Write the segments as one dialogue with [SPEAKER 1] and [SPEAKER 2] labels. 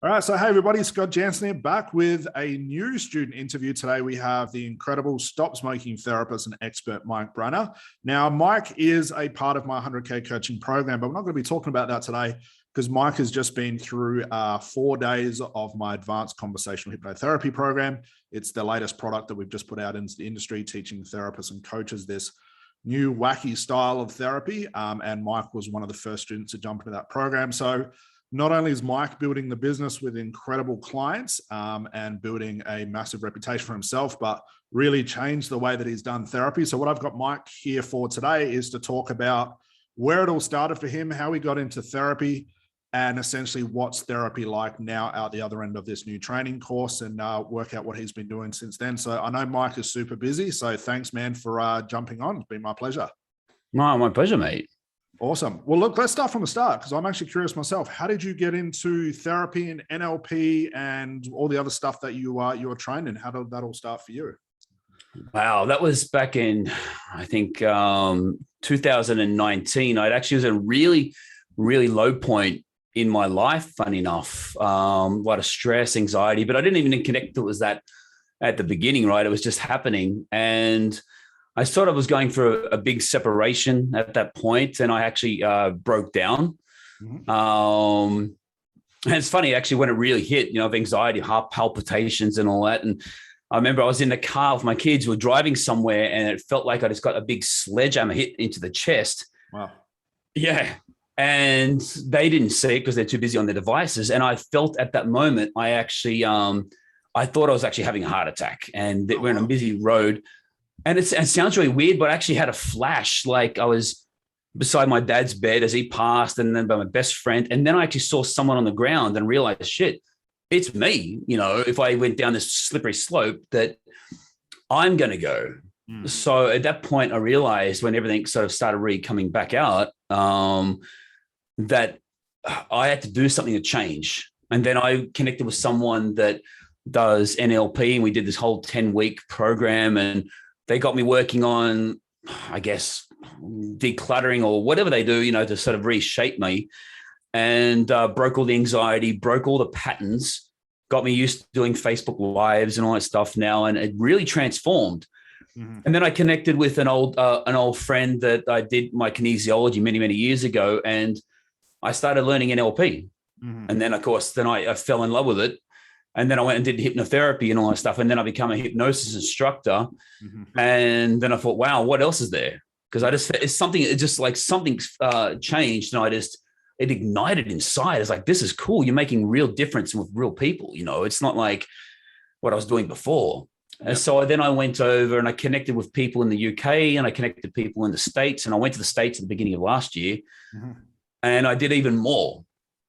[SPEAKER 1] All right, so hey everybody, Scott Jansen here, back with a new student interview. Today we have the incredible stop smoking therapist and expert Mike Brana. Now, Mike is a part of my 100K coaching program, but we're not going to be talking about that today because Mike has just been through 4 days of my Advanced Conversational Hypnotherapy Program. It's the latest product that we've just put out into the industry, teaching therapists and coaches this new wacky style of therapy. And Mike was one of the first students to jump into that program. So not only is Mike building the business with incredible clients and building a massive reputation for himself, but really changed the way that he's done therapy. So what I've got Mike here for today is to talk about where it all started for him, how he got into therapy, and essentially what's therapy like now out the other end of this new training course, and work out what he's been doing since then. So I know Mike is super busy. So thanks, man, for jumping on. It's been my pleasure.
[SPEAKER 2] No, my pleasure, mate.
[SPEAKER 1] Awesome. Well, look, let's start from the start because I'm actually curious myself. How did you get into therapy and NLP and all the other stuff that you were trained in? How did that all start for you?
[SPEAKER 2] Wow, that was back in, I think, 2019. It actually was a really, really low point in my life, funny enough. A lot of stress, anxiety, but I didn't even connect it was that at the beginning, right? It was just happening. And I sort of was going through a big separation at that point, and I actually broke down. Mm-hmm. And it's funny, actually, when it really hit, of anxiety, heart palpitations and all that. And I remember I was in the car with my kids, we were driving somewhere, and it felt like I just got a big sledgehammer hit into the chest.
[SPEAKER 1] Wow. Yeah.
[SPEAKER 2] And they didn't see it because they're too busy on their devices. And I felt at that moment, I actually, I thought I was actually having a heart attack, and we're on a busy road. And it sounds really weird, but I actually had a flash. Like I was beside my dad's bed as he passed, and then by my best friend. And then I actually saw someone on the ground and realized, shit, it's me. If I went down this slippery slope, that I'm going to go. Mm. So at that point, I realized when everything sort of started coming back out, that I had to do something to change. And then I connected with someone that does NLP, and we did this whole 10-week program, and they got me working on, I guess, decluttering or whatever they do, to sort of reshape me, and broke all the anxiety, broke all the patterns, got me used to doing Facebook Lives and all that stuff now. And it really transformed. Mm-hmm. And then I connected with an old friend that I did my kinesiology many, many years ago. And I started learning NLP. Mm-hmm. And then, of course, I fell in love with it. And then I went and did hypnotherapy and all that stuff. And then I became a hypnosis instructor. Mm-hmm. And then I thought, wow, what else is there? Because something changed, and it ignited inside. It's like, this is cool. You're making real difference with real people. It's not like what I was doing before. Yep. And so then I went over and I connected with people in the UK, and I connected people in the States. And I went to the States at the beginning of last year. Mm-hmm. And I did even more.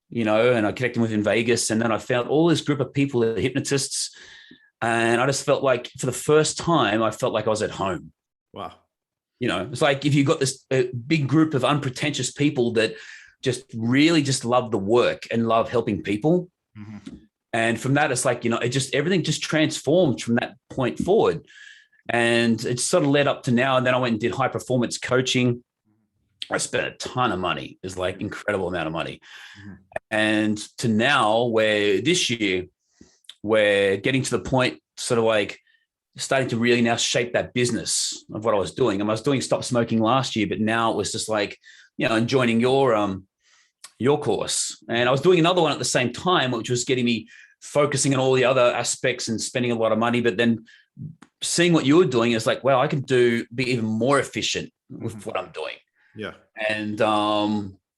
[SPEAKER 2] And I connected with in Vegas, and then I found all this group of people that are hypnotists. And I just felt like, for the first time, I felt like I was at home.
[SPEAKER 1] Wow.
[SPEAKER 2] It's like if you got this big group of unpretentious people that just really just love the work and love helping people. Mm-hmm. And from that, it's like, everything just transformed from that point forward. And it sort of led up to now. And then I went and did high performance coaching. I spent a ton of money. It's like incredible amount of money. Mm-hmm. And to now, where this year we're getting to the point, sort of like starting to really now shape that business of what I was doing. And I was doing stop smoking last year, but now it was just like, and joining your course. And I was doing another one at the same time, which was getting me focusing on all the other aspects and spending a lot of money. But then seeing what you were doing is like, wow, I can be even more efficient with what I'm doing.
[SPEAKER 1] Yeah.
[SPEAKER 2] And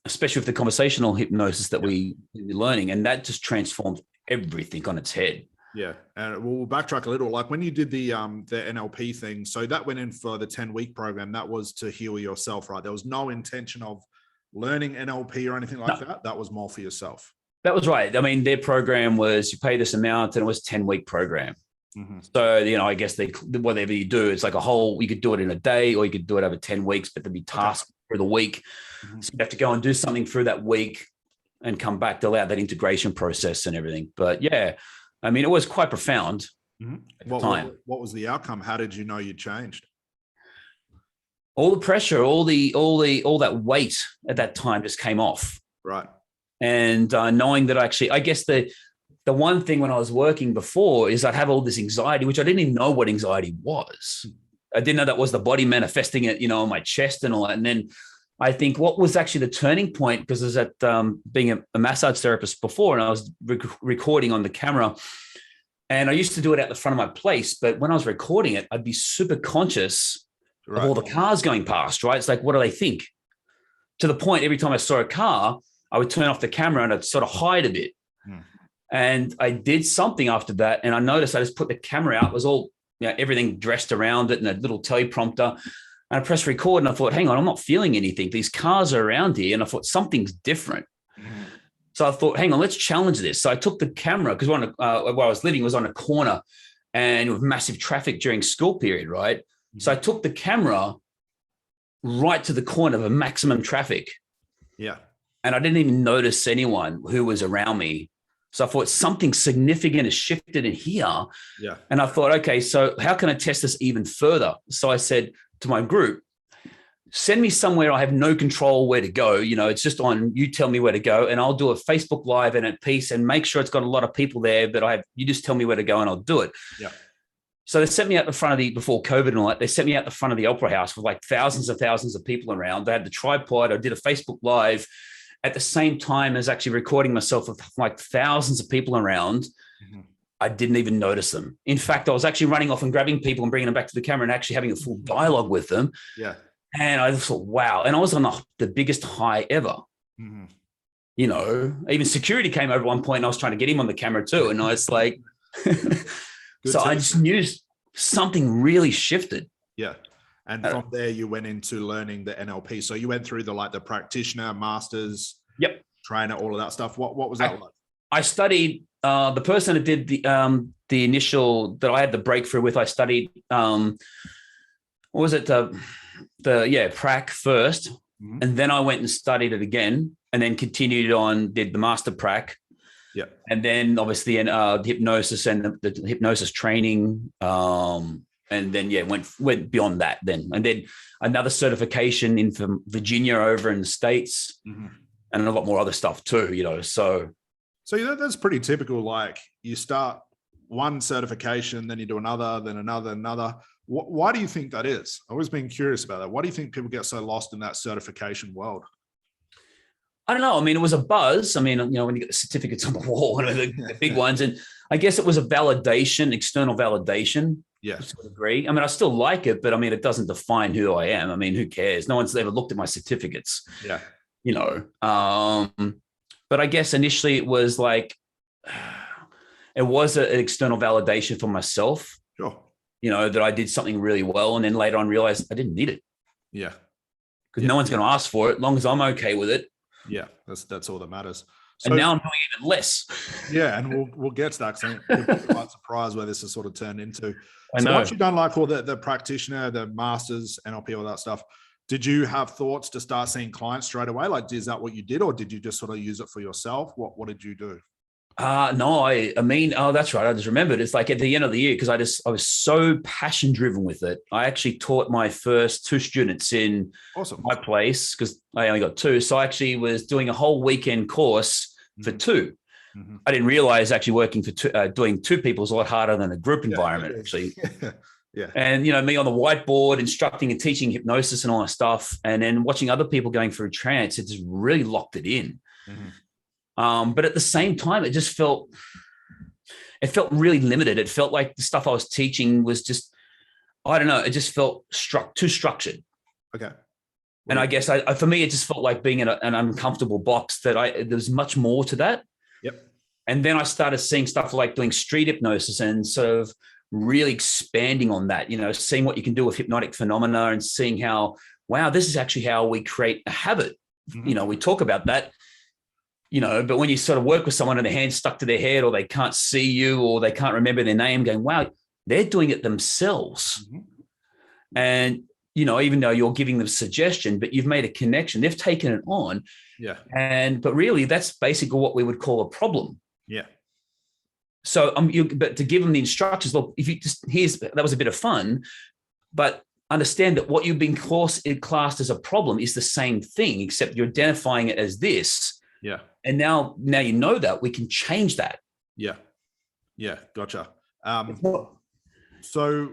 [SPEAKER 2] especially with the conversational hypnosis that we're learning, and that just transforms everything on its head.
[SPEAKER 1] Yeah. And we'll backtrack a little. Like when you did the NLP thing, so that went in for the 10-week program, that was to heal yourself, right? There was no intention of learning NLP or anything like that. That was more for yourself. That
[SPEAKER 2] was right. I mean, their program was you pay this amount, and it was a 10-week program. Mm-hmm. So, I guess whatever you do, it's like you could do it in a day, or you could do it over 10 weeks, but there'd be tasks for the week. Mm-hmm. So you have to go and do something through that week and come back to allow that integration process and everything. But yeah, I mean, it was quite profound. Mm-hmm. At the time.
[SPEAKER 1] What was the outcome? How did you know you changed?
[SPEAKER 2] All the pressure, all that weight at that time just came off.
[SPEAKER 1] Right.
[SPEAKER 2] And knowing that I guess the the one thing when I was working before is I'd have all this anxiety, which I didn't even know what anxiety was. I didn't know that was the body manifesting it, on my chest and all that. And then I think what was actually the turning point, because I was at being a massage therapist before, and I was recording on the camera, and I used to do it at the front of my place. But when I was recording it, I'd be super conscious of all the cars going past, right? It's like, what do they think? To the point, every time I saw a car, I would turn off the camera and I'd sort of hide a bit. And I did something after that, and I noticed I just put the camera out. It was all, everything dressed around it and a little teleprompter. And I pressed record, and I thought, hang on, I'm not feeling anything. These cars are around here. And I thought something's different. So I thought, hang on, let's challenge this. So I took the camera, because where I was living was on a corner and with massive traffic during school period, right? So I took the camera right to the corner of a maximum traffic.
[SPEAKER 1] Yeah.
[SPEAKER 2] And I didn't even notice anyone who was around me. So I thought something significant has shifted in here.
[SPEAKER 1] Yeah.
[SPEAKER 2] And I thought, okay, so how can I test this even further? So I said to my group, send me somewhere I have no control where to go. It's just on, you tell me where to go, and I'll do a Facebook Live and a piece and make sure it's got a lot of people there, but you just tell me where to go and I'll do it.
[SPEAKER 1] Yeah.
[SPEAKER 2] So they sent me out the front of before COVID and all that, they sent me out the front of the Opera House with like thousands of people around. They had the tripod. I did a Facebook Live at the same time as actually recording myself with like thousands of people around. I didn't even notice them. In fact, I was actually running off and grabbing people and bringing them back to the camera and actually having a full dialogue with them.
[SPEAKER 1] Yeah.
[SPEAKER 2] And I thought, wow. And I was on the biggest high ever. Even security came over at one point, and I was trying to get him on the camera too. And I was like, so I just knew something really shifted.
[SPEAKER 1] Yeah. And from there, you went into learning the NLP. So you went through the practitioner, masters, trainer, all of that stuff. What was that like? I
[SPEAKER 2] studied the person that did the initial that I had the breakthrough with. I studied what was it? Prac first, and then I went and studied it again, and then continued on, did the master Prac.
[SPEAKER 1] Yeah.
[SPEAKER 2] And then obviously hypnosis and the hypnosis training. And then, went beyond that then. And then another certification in from Virginia over in the States, and a lot more other stuff too, So
[SPEAKER 1] that's pretty typical. Like you start one certification, then you do another, then another. Why do you think that is? I've always been curious about that. Why do you think people get so lost in that certification world?
[SPEAKER 2] I don't know. I mean, it was a buzz. I mean, when you get the certificates on the wall, the big ones. And I guess it was a validation, external validation.
[SPEAKER 1] Yeah.
[SPEAKER 2] To a degree. I mean, I still like it, but I mean, it doesn't define who I am. I mean, who cares? No one's ever looked at my certificates.
[SPEAKER 1] Yeah.
[SPEAKER 2] But I guess initially it was like, it was an external validation for myself.
[SPEAKER 1] Sure.
[SPEAKER 2] That I did something really well. And then later on realized I didn't need it.
[SPEAKER 1] Yeah.
[SPEAKER 2] Because no one's going to ask for it, as long as I'm okay with it.
[SPEAKER 1] Yeah. That's all that matters.
[SPEAKER 2] So, and now I'm doing even less.
[SPEAKER 1] Yeah, and we'll get to that, because I'm quite surprised where this has sort of turned into.
[SPEAKER 2] I know.
[SPEAKER 1] So once you've done like all the practitioner, the masters, NLP, all that stuff, did you have thoughts to start seeing clients straight away? Like, is that what you did, or did you just sort of use it for yourself? What did you do?
[SPEAKER 2] No, I mean, that's right. I just remembered. It's like at the end of the year, because I was so passion driven with it. I actually taught my first 2 students in my place, because I only got 2. So I actually was doing a whole weekend course for 2. I didn't realize actually working for doing 2 people is a lot harder than a group environment, actually.
[SPEAKER 1] Yeah. And,
[SPEAKER 2] me on the whiteboard, instructing and teaching hypnosis and all that stuff. And then watching other people going through trance, it just really locked it in. But at the same time, it felt really limited. It felt like the stuff I was teaching was just, I don't know, it just felt too structured.
[SPEAKER 1] Okay.
[SPEAKER 2] And I guess for me, it just felt like being in an uncomfortable box, that there's much more to that.
[SPEAKER 1] Yep.
[SPEAKER 2] And then I started seeing stuff like doing street hypnosis and sort of really expanding on that, seeing what you can do with hypnotic phenomena and seeing how, wow, this is actually how we create a habit. We talk about that. But when you sort of work with someone and their hands stuck to their head, or they can't see you, or they can't remember their name, going, wow, they're doing it themselves. And, even though you're giving them suggestion, but you've made a connection, they've taken it on.
[SPEAKER 1] Yeah.
[SPEAKER 2] But really that's basically what we would call a problem.
[SPEAKER 1] Yeah.
[SPEAKER 2] So, but to give them the instructions, look, if you just, that was a bit of fun, but understand that what you've been classed as a problem is the same thing, except you're identifying it as this.
[SPEAKER 1] Yeah.
[SPEAKER 2] And now you know that we can change that.
[SPEAKER 1] Yeah. Yeah. Gotcha.
[SPEAKER 2] It's not-
[SPEAKER 1] So,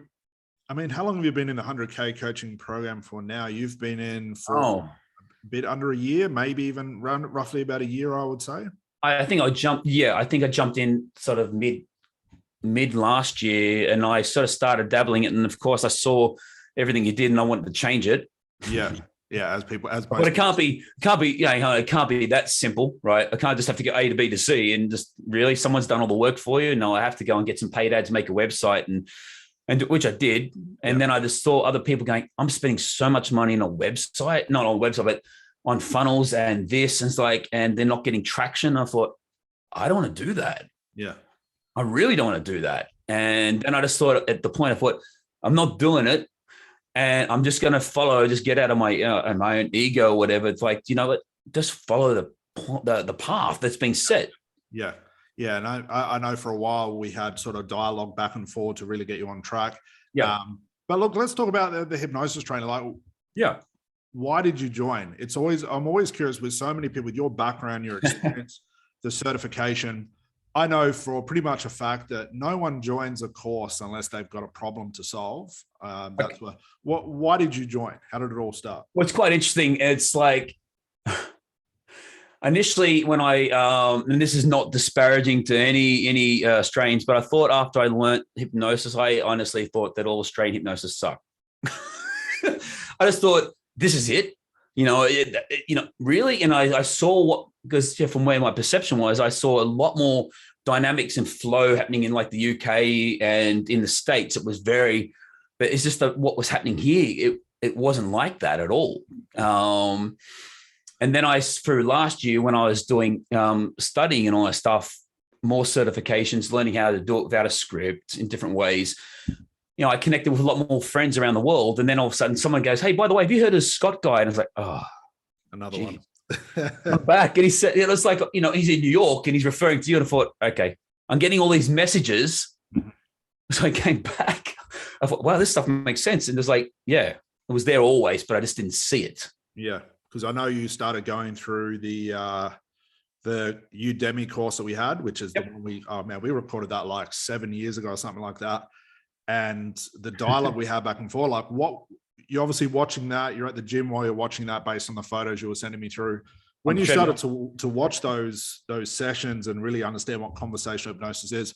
[SPEAKER 1] I mean, how long have you been in the 100K coaching program for now? You've been in for
[SPEAKER 2] Oh,
[SPEAKER 1] a bit under a year, maybe even roughly about a year, I would say.
[SPEAKER 2] I think I jumped. Yeah, I think I jumped in sort of mid last year, and I sort of started dabbling it. And of course, I saw everything you did, and I wanted to change it.
[SPEAKER 1] Yeah. Yeah. As
[SPEAKER 2] But it can't be, it can't be that simple, right? I can't just have to get A to B to C and just really someone's done all the work for you. No, I have to go and get some paid ads, make a website, and which I did. And then I just saw other people going, I'm spending so much money on a website, not on a website, but on funnels and this, and it's like, and they're not getting traction. I thought, I don't want to do that.
[SPEAKER 1] Yeah.
[SPEAKER 2] I really don't want to do that. And then I just thought at the point of what, I'm not doing it. And I'm just going to follow, just get out of my own ego or whatever. It's like, you know what, just follow the path that's been set.
[SPEAKER 1] Yeah. Yeah. And I know for a while we had sort of dialogue back and forth to really get you on track.
[SPEAKER 2] Yeah.
[SPEAKER 1] But look, let's talk about the hypnosis trainer. Like,
[SPEAKER 2] Yeah.
[SPEAKER 1] why did you join? I'm always curious with so many people, with your background, your experience, the certification. I know for pretty much a fact that no one joins a course unless they've got a problem to solve. That's why did you join? How did it all start?
[SPEAKER 2] What's quite interesting, it's like initially when I, and this is not disparaging to any Australians, but I thought after I learned hypnosis, I honestly thought that all Australian hypnosis sucked. I just thought, this is it. Really. And I saw what, because from where my perception was, I saw a lot more dynamics and flow happening in like the UK and in the States. It was but it's just that what was happening here, it wasn't like that at all. And then through last year when I was doing studying and all that stuff, more certifications, learning how to do it without a script in different ways, I connected with a lot more friends around the world. And then all of a sudden someone goes, hey, by the way, have you heard of Scott guy? And I was like, oh,
[SPEAKER 1] another one.
[SPEAKER 2] I'm back. And he said, it was like, he's in New York and he's referring to you. And I thought, okay, I'm getting all these messages. Mm-hmm. So I came back. I thought, wow, this stuff makes sense. And it's like, yeah, it was there always, but I just didn't see it.
[SPEAKER 1] Yeah. Because I know you started going through the Udemy course that we had, which is the one we recorded that like 7 years ago or something like that. And the dialogue we had back and forth, like what you're obviously watching that, you're at the gym while you're watching that based on the photos you were sending me through. When you started to watch those sessions and really understand what conversational hypnosis is,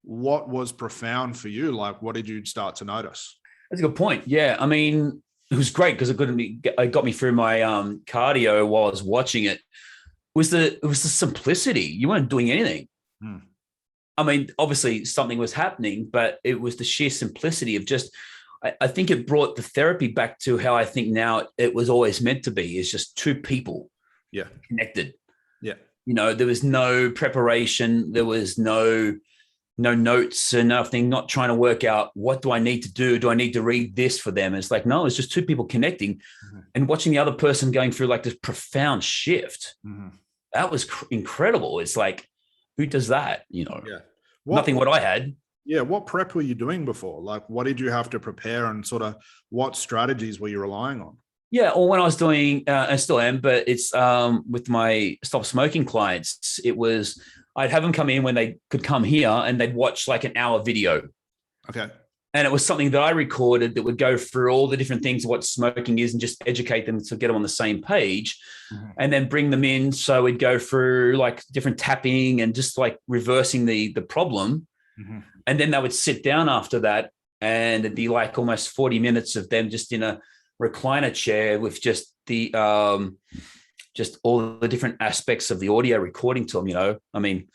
[SPEAKER 1] what was profound for you? Like, what did you start to notice?
[SPEAKER 2] That's a good point. Yeah. I mean, it was great because it got me through my cardio while I was watching it. It was the simplicity. You weren't doing anything. I mean, obviously something was happening, but it was the sheer simplicity of just, I think it brought the therapy back to how I think now it was always meant to be, is just two people connected.
[SPEAKER 1] Yeah.
[SPEAKER 2] There was no preparation. There was no notes and nothing, not trying to work out what do I need to do? Do I need to read this for them? It's like, no, it's just two people connecting and watching the other person going through like this profound shift. That was incredible. It's like, who does that? Nothing what I had.
[SPEAKER 1] Yeah. What prep were you doing before? Like, what did you have to prepare and sort of what strategies were you relying on?
[SPEAKER 2] Yeah. Or when I was doing, I still am, but it's with my stop smoking clients, it was, I'd have them come in when they could come here and they'd watch like an hour video.
[SPEAKER 1] Okay.
[SPEAKER 2] And it was something that I recorded that would go through all the different things of what smoking is and just educate them to get them on the same page and then bring them in. So we'd go through like different tapping and just like reversing the problem. And then they would sit down after that and it'd be like almost 40 minutes of them just in a recliner chair with just just all the different aspects of the audio recording to them, I mean,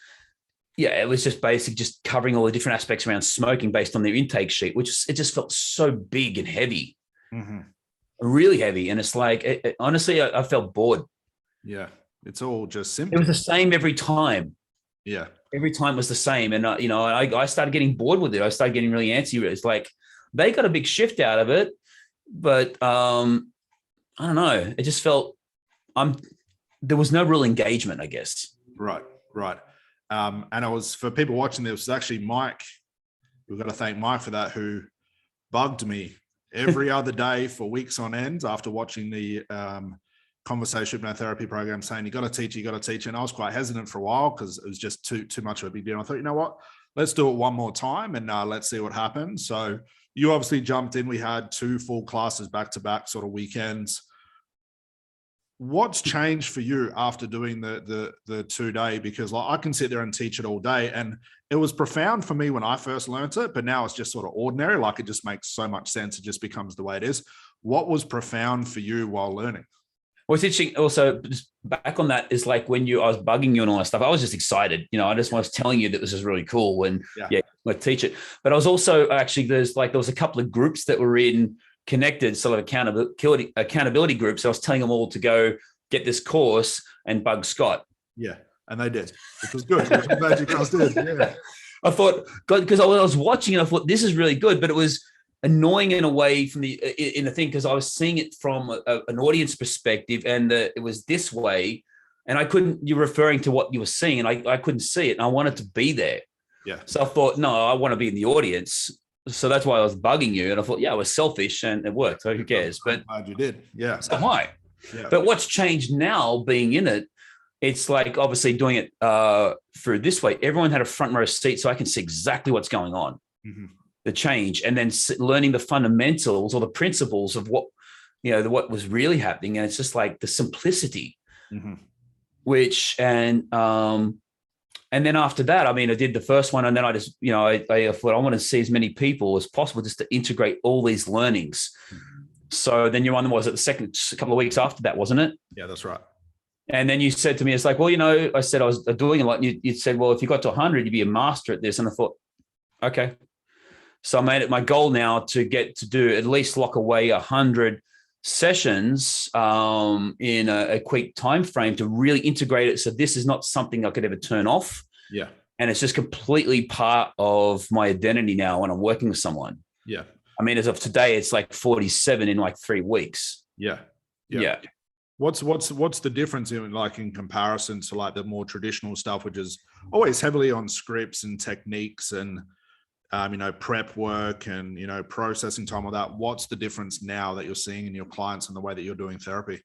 [SPEAKER 2] yeah, it was just basically just covering all the different aspects around smoking based on their intake sheet, which it just felt so big and heavy, really heavy. And it's like, honestly, I felt bored.
[SPEAKER 1] Yeah. It's all just simple.
[SPEAKER 2] It was the same every time.
[SPEAKER 1] Yeah.
[SPEAKER 2] Every time was the same. And, I started getting bored with it. I started getting really antsy. It's like, they got a big shift out of it, but I don't know. It just felt, there was no real engagement, I guess.
[SPEAKER 1] Right. And it was, for people watching, there was actually Mike. We've got to thank Mike for that, who bugged me every other day for weeks on end after watching the conversational hypnotherapy program saying, you got to teach it. And I was quite hesitant for a while because it was just too much of a big deal. I thought, you know what, let's do it one more time and let's see what happens. So you obviously jumped in. We had 2 full classes back to back sort of weekends. What's changed for you after doing the 2-day? Because like, I can sit there and teach it all day, and it was profound for me when I first learned it, but now it's just sort of ordinary. Like, it just makes so much sense. It just becomes the way it is. What was profound for you while learning?
[SPEAKER 2] What's interesting also, just back on that, is like when I was bugging you and all that stuff, I was just excited. You know, I was telling you that this is really cool and I teach it. But I was also actually, there was a couple of groups that were in connected sort of accountability groups. So I was telling them all to go get this course and bug Scott.
[SPEAKER 1] Yeah. And they did, which was good. I'm glad you guys did. Yeah.
[SPEAKER 2] I thought, God, because I was watching and I thought, this is really good, but it was annoying in a way from the thing, because I was seeing it from an audience perspective, and it was this way, and I couldn't. You're referring to what you were seeing, and I couldn't see it, and I wanted to be there. Yeah. So I thought, no, I want to be in the audience. So that's why I was bugging you, and I thought, yeah, I was selfish, and it worked. So who cares? But
[SPEAKER 1] I'm glad you did. Yeah.
[SPEAKER 2] So am I. Yeah. But what's changed now, being in it, it's like obviously doing it through this way. Everyone had a front row seat, so I can see exactly what's going on. Mm-hmm. The change, and then learning the fundamentals or the principles of what was really happening. And it's just like the simplicity, and then after that, I mean, I did the first one, and then I just, I thought I want to see as many people as possible just to integrate all these learnings. So then you're on, was it the second couple of weeks after that, wasn't it?
[SPEAKER 1] Yeah, that's right.
[SPEAKER 2] And then you said to me, it's like, well, I said I was doing a lot. And you said, well, if you got to 100, you'd be a master at this. And I thought, okay. So I made it my goal now to get to do at least lock away 100 sessions in a quick time frame to really integrate it. So this is not something I could ever turn off. Yeah. And it's just completely part of my identity now when I'm working with someone. Yeah. I mean, as of today, it's like 47 in like 3 weeks. Yeah. Yeah.
[SPEAKER 1] What's the difference in comparison to like the more traditional stuff, which is always heavily on scripts and techniques and prep work and, processing time, all that. What's the difference now that you're seeing in your clients and the way that you're doing therapy?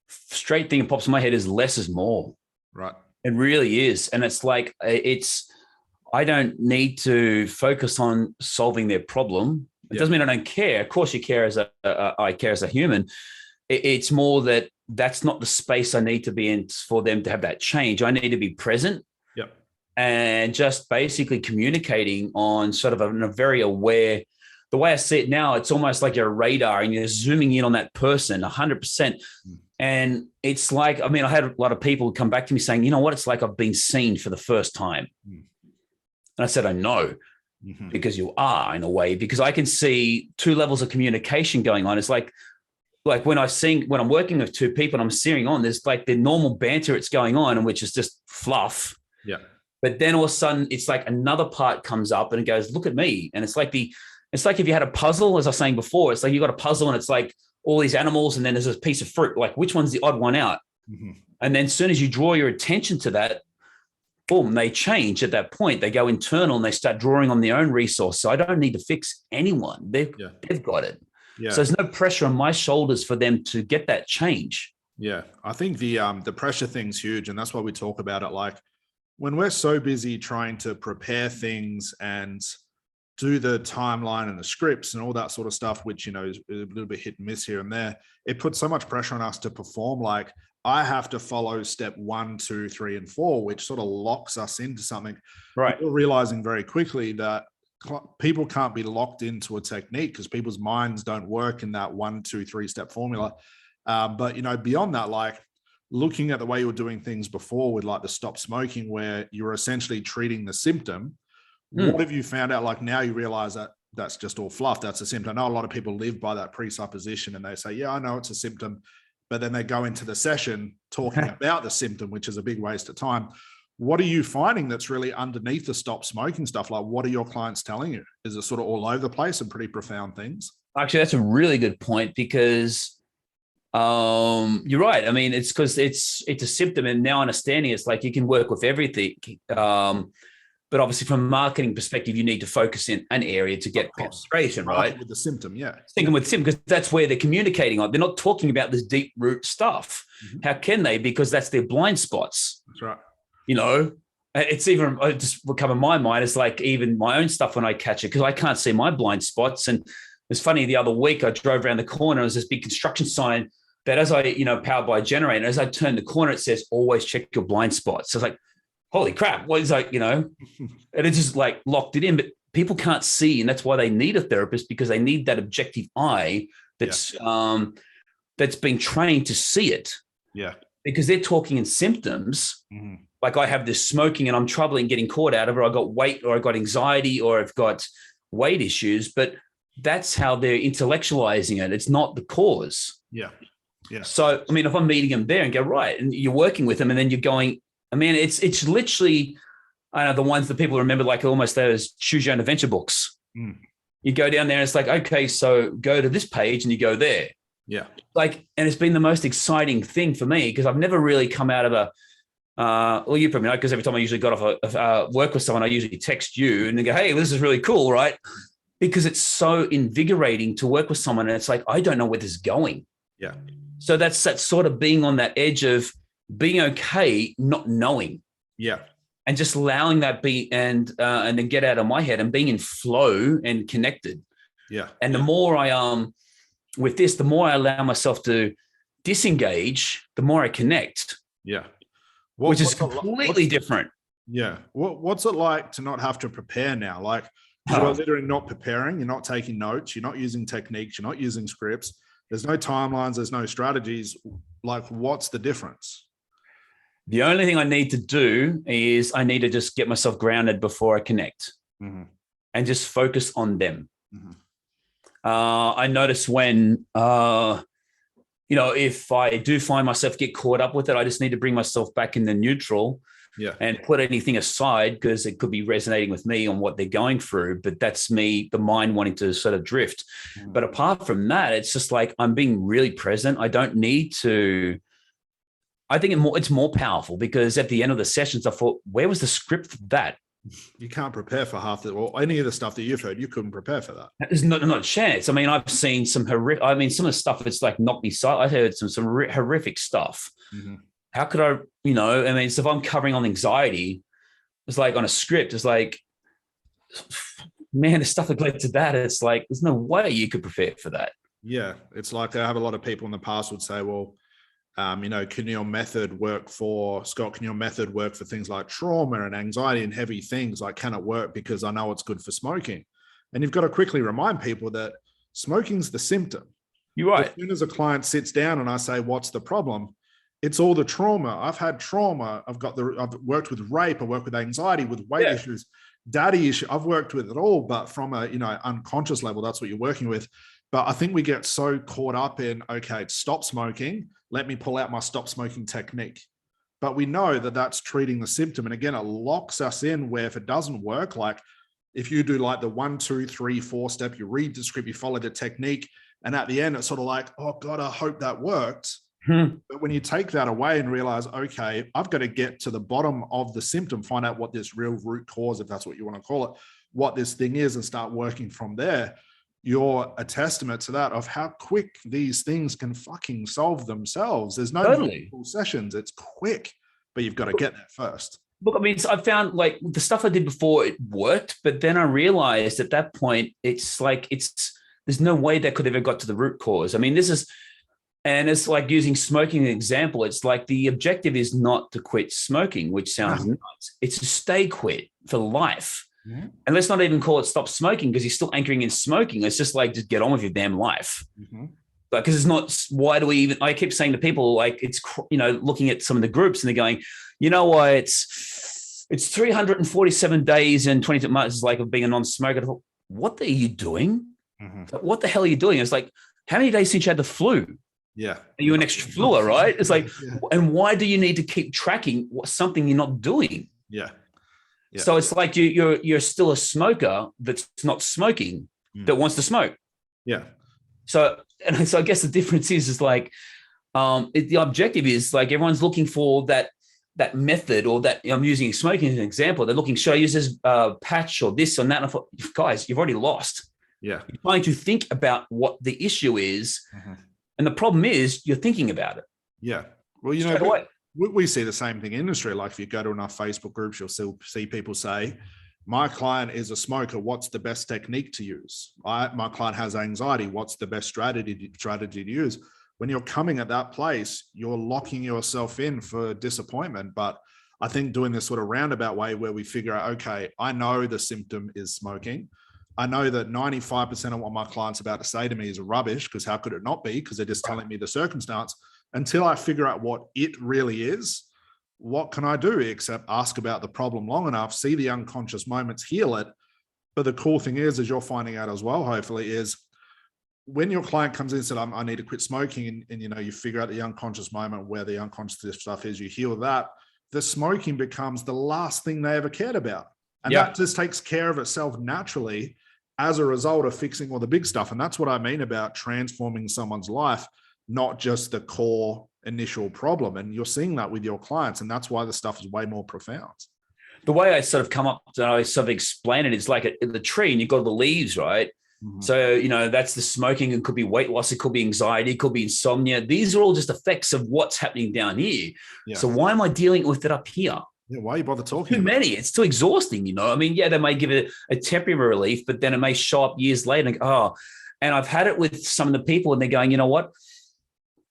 [SPEAKER 2] Straight thing that pops in my head is less is more.
[SPEAKER 1] Right.
[SPEAKER 2] It really is. And it's like, I don't need to focus on solving their problem. It doesn't mean I don't care. Of course you care I care as a human. It's more that that's not the space I need to be in for them to have that change. I need to be present. Yep. And just basically communicating on sort of a very aware, the way I see it now, it's almost like you're a radar and you're zooming in on that person 100%. And it's like, I mean, I had a lot of people come back to me saying, you know what, it's like I've been seen for the first time. And I said, I know, because you are, in a way, because I can see 2 levels of communication going on. It's like when I'm working with 2 people and I'm seeing on, there's like the normal banter it's going on, and which is just fluff. Yeah. But then all of a sudden it's like another part comes up and it goes, look at me. And it's like if you had a puzzle, as I was saying before, it's like you got a puzzle and it's like all these animals and then there's a piece of fruit. Like, which one's the odd one out? And then as soon as you draw your attention to that, boom, they change at that point. They go internal and they start drawing on their own resource. So I don't need to fix anyone. They've got it. Yeah. So there's no pressure on my shoulders for them to get that change. Yeah.
[SPEAKER 1] I think the pressure thing's huge. And that's why we talk about it. Like when we're so busy trying to prepare things and do the timeline and the scripts and all that sort of stuff, which, is a little bit hit and miss here and there, it puts so much pressure on us to perform. Like I have to follow step 1, 2, 3, and 4, which sort of locks us into something. Right. We're realizing very quickly that people can't be locked into a technique because people's minds don't work in that 1, 2, 3 step formula. But, beyond that, like looking at the way you were doing things before with like the stop smoking, where you were essentially treating the symptom. What have you found out? Like now you realize that that's just all fluff. That's a symptom. I know a lot of people live by that presupposition and they say, yeah, I know it's a symptom. But then they go into the session talking about the symptom, which is a big waste of time. What are you finding that's really underneath the stop smoking stuff? Like, what are your clients telling you? Is it sort of all over the place and pretty profound things?
[SPEAKER 2] Actually, that's a really good point because you're right. I mean, it's because it's a symptom, and now understanding it's like you can work with everything. But obviously from a marketing perspective, you need to focus in an area to get penetration, right?
[SPEAKER 1] With the symptom,
[SPEAKER 2] Thinking with symptom, because that's where they're communicating on. They're not talking about this deep root stuff. How can they? Because that's their blind spots.
[SPEAKER 1] That's right.
[SPEAKER 2] You know, it's even, it just will come in my mind. It's like even my own stuff when I catch it, because I can't see my blind spots. And it's funny, the other week I drove around the corner, there's this big construction sign that as I, powered by a generator, as I turn the corner, it says, always check your blind spots. So it's like, holy crap, what is like, and it just like locked it in, but people can't see. And that's why they need a therapist, because they need that objective eye that's been trained to see it.
[SPEAKER 1] Yeah.
[SPEAKER 2] Because they're talking in symptoms. Like I have this smoking and I'm troubling getting caught out of it. Or I got weight, or I got anxiety, or I've got weight issues, but that's how they're intellectualizing it. It's not the cause.
[SPEAKER 1] Yeah. Yeah.
[SPEAKER 2] So, I mean, if I'm meeting them there and go, right, and you're working with them and then you're going, I mean, it's literally, I know the ones that people remember, like almost those choose your own adventure books. You go down there and it's like, okay, so go to this page and you go there.
[SPEAKER 1] Yeah.
[SPEAKER 2] Like, and it's been the most exciting thing for me, because I've never really come out of a, well, you probably know, because every time I usually got off work with someone, I usually text you and they go, hey, this is really cool, right? Because it's so invigorating to work with someone. And it's like, I don't know where this is going.
[SPEAKER 1] Yeah.
[SPEAKER 2] So that's that sort of being on that edge of being okay, not knowing.
[SPEAKER 1] Yeah.
[SPEAKER 2] And just allowing that be and then get out of my head and being in flow and connected.
[SPEAKER 1] Yeah.
[SPEAKER 2] And the more I with this, the more I allow myself to disengage, the more I connect.
[SPEAKER 1] Yeah.
[SPEAKER 2] Which is completely different.
[SPEAKER 1] Yeah. What's it like to not have to prepare now? Like you're literally not preparing, you're not taking notes, you're not using techniques, you're not using scripts. There's no timelines, there's no strategies. Like, what's the difference?
[SPEAKER 2] The only thing I need to do is I need to just get myself grounded before I connect and just focus on them. I notice when, if I do find myself get caught up with it, I just need to bring myself back in the neutral and put anything aside, because it could be resonating with me on what they're going through. But that's me, the mind wanting to sort of drift. But apart from that, it's just like I'm being really present. I don't need to. I think it's more powerful, because at the end of the sessions, I thought, where was the script for that?
[SPEAKER 1] You can't prepare for half the, or any of the stuff that you've heard. You couldn't prepare for that.
[SPEAKER 2] There's not a chance. I mean, I've seen some horrific. I mean, some of the stuff that's like knocked me silent. I heard some horrific stuff. How could I? I mean, so if I'm covering on anxiety, it's like on a script. It's like, man, the stuff that led to that. It's like there's no way you could prepare for that.
[SPEAKER 1] Yeah, it's like I have a lot of people in the past would say, well, can your method work for Scott? Can your method work for things like trauma and anxiety and heavy things? Like, can it work? Because I know it's good for smoking. And you've got to quickly remind people that smoking's the symptom.
[SPEAKER 2] You're right.
[SPEAKER 1] As soon as a client sits down and I say, what's the problem? It's all the trauma. I've had trauma. I've worked with rape. I work with anxiety, with weight issues, daddy issue. I've worked with it all, but from a, unconscious level, that's what you're working with. But I think we get so caught up in, okay, stop smoking. Let me pull out my stop smoking technique. But we know that that's treating the symptom. And again, it locks us in where if it doesn't work, like if you do like the 1, 2, 3, 4 step, you read the script, you follow the technique. And at the end, it's sort of like, oh God, I hope that worked. But when you take that away and realize, okay, I've got to get to the bottom of the symptom, find out what this real root cause, if that's what you want to call it, what this thing is, and start working from there. You're a testament to that, of how quick these things can fucking solve themselves. There's no multiple sessions. It's quick, but you've got to get there first.
[SPEAKER 2] Look, I mean, I found like the stuff I did before, it worked, but then I realized at that point, it's like, there's no way that could have ever got to the root cause. I mean, and it's like using smoking as an example. It's like the objective is not to quit smoking, which sounds nuts. It's to stay quit for life. And let's not even call it stop smoking, because you're still anchoring in smoking. It's just like, just get on with your damn life. But because it's not, why do we even, I keep saying to people, like, it's, looking at some of the groups and they're going, you know what, it's 347 days and 22 months is like of being a non-smoker. Thought, what are you doing? What the hell are you doing? It's like, how many days since you had the flu?
[SPEAKER 1] Yeah.
[SPEAKER 2] Are you an extra fluer, right? It's like, and why do you need to keep tracking something you're not doing?
[SPEAKER 1] Yeah.
[SPEAKER 2] So it's like you're still a smoker that's not smoking, that wants to smoke.
[SPEAKER 1] Yeah.
[SPEAKER 2] So I guess the difference is like, the objective is like everyone's looking for that that method, or that I'm using smoking as an example. They're looking, should I use this patch or this or that? And I thought, guys, you've already lost.
[SPEAKER 1] Yeah.
[SPEAKER 2] You're trying to think about what the issue is. And the problem is you're thinking about it.
[SPEAKER 1] Yeah. Well, you know, we see the same thing in industry. Like if you go to enough Facebook groups, you'll still see people say, my client is a smoker. What's the best technique to use? My client has anxiety. What's the best strategy to use? When you're coming at that place, you're locking yourself in for disappointment. But I think doing this sort of roundabout way where we figure out, okay, I know the symptom is smoking. I know that 95% of what my client's about to say to me is rubbish, because how could it not be? Because they're just telling me the circumstance. Until I figure out what it really is, what can I do except ask about the problem long enough, see the unconscious moments, heal it. But the cool thing is, as you're finding out as well, hopefully, is when your client comes in and said, I need to quit smoking, and you know, you figure out the unconscious moment where the unconscious stuff is, you heal that, the smoking becomes the last thing they ever cared about. And that just takes care of itself naturally as a result of fixing all the big stuff. And that's what I mean about transforming someone's life, not just the core initial problem. And you're seeing that with your clients. And that's why the stuff is way more profound.
[SPEAKER 2] The way I sort of come up and I sort of explain it is like the tree, and you've got the leaves, right? So, you know, that's the smoking. It could be weight loss. It could be anxiety. It could be insomnia. These are all just effects of what's happening down here. So why am I dealing with it up here?
[SPEAKER 1] Yeah, why you bother talking?
[SPEAKER 2] Too many. It's too exhausting, you know. I mean, they may give it a temporary relief, but then it may show up years later and go, and I've had it with some of the people, and they're going, you know what?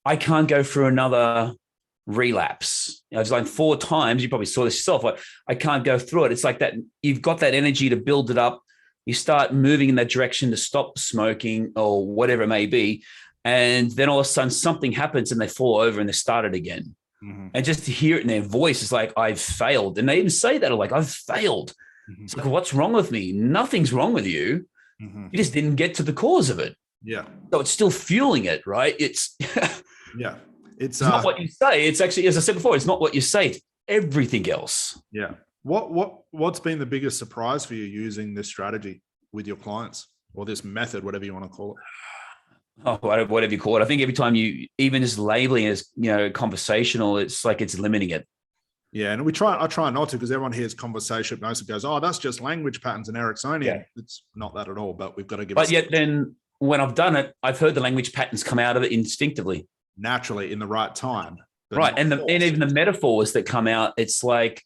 [SPEAKER 2] I can't go through another relapse. You know, it's like 4 times. You probably saw this yourself. Like, I can't go through it. It's like that. You've got that energy to build it up. You start moving in that direction to stop smoking or whatever it may be. And then all of a sudden something happens and they fall over and they start it again. And just to hear it in their voice is like, I've failed. And they even say that, like, I've failed. It's like, what's wrong with me? Nothing's wrong with you. You just didn't get to the cause of it.
[SPEAKER 1] Yeah.
[SPEAKER 2] So it's still fueling it, right? It's
[SPEAKER 1] it's
[SPEAKER 2] not what you say. It's actually, as I said before, it's not what you say. It's everything else.
[SPEAKER 1] Yeah. What's been the biggest surprise for you using this strategy with your clients, or this method, whatever you want to call it?
[SPEAKER 2] Oh, whatever you call it. I think every time you even just labeling it as, you know, conversational, it's like it's limiting it.
[SPEAKER 1] Yeah. And I try not to, because everyone hears conversation hypnosis and goes, oh, that's just language patterns and Ericksonian.
[SPEAKER 2] Yeah.
[SPEAKER 1] It's not that at all, but we've got to give
[SPEAKER 2] But yet then when I've done it, I've heard the language patterns come out of it instinctively.
[SPEAKER 1] Naturally in the right time.
[SPEAKER 2] Right. And even the metaphors that come out, it's like